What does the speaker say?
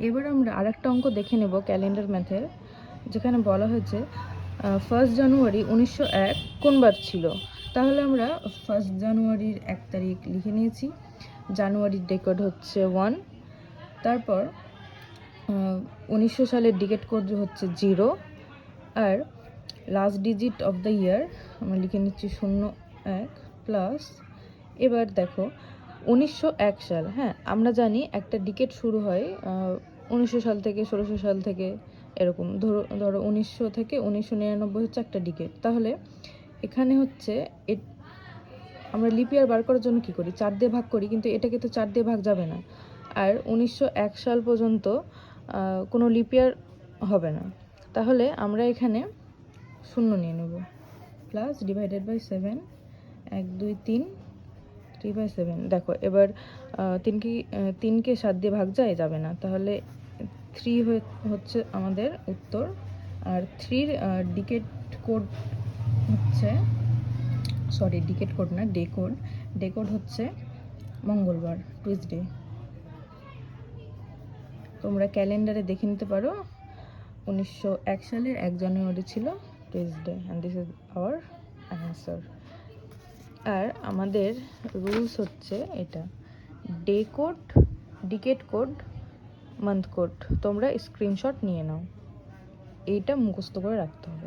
এবার আমরা আরেকটা অঙ্ক দেখে নেব ক্যালেন্ডার ম্যাথের, যেখানে বলা হয়েছে 1 জানুয়ারি 1901 কোন বার ছিল। তাহলে আমরা 1 জানুয়ারির 1 তারিখ লিখে নিয়েছি। জানুয়ারির ডেকোড হচ্ছে 1, তারপর 1900 সালের ডিকেট কোড হচ্ছে 0, আর last digit of the year আমরা লিখে নিচ্ছি 01 প্লাস। এবার দেখো 1901 সাল, হ্যাঁ আমরা জানি একটা ডিকেট শুরু হয় 1900 সাল থেকে, 1600 সাল থেকে, এরকম ধরো 1900 থেকে 1999 হচ্ছে একটা ডিকেট। তাহলে এখানে হচ্ছে আমরা লিপ ইয়ার বার করার জন্য কী করি, 4 দিয়ে ভাগ করি, কিন্তু এটাকে তো 4 দিয়ে ভাগ যাবে না। আর 1901 সাল পর্যন্ত কোনো লিপ ইয়ার হবে না। তাহলে আমরা এখানে 0 নিয়ে নেব, প্লাস ডিভাইডেড বাই 7, 1 2 3, 3/7। দেখো এবার 3কে 7 দিয়ে ভাগ যাবে না, তাহলে 3 হচ্ছে আমাদের উত্তর। আর 3-র ডিকেট কোড হচ্ছে, সরি ডিকেট কোড না, ডে কোড হচ্ছে মঙ্গলবার, টুইসডে। তোমরা ক্যালেন্ডারে দেখে নিতে পারো 1901 সালের 1 জানুয়ারি ছিল Tuesday, and this is our answer. আর আমাদের রুলস হচ্ছে এটা, day code, decade code, month code. তোমরা স্ক্রিনশট নিয়ে নাও, এইটা মুখস্থ করে রাখতে হবে।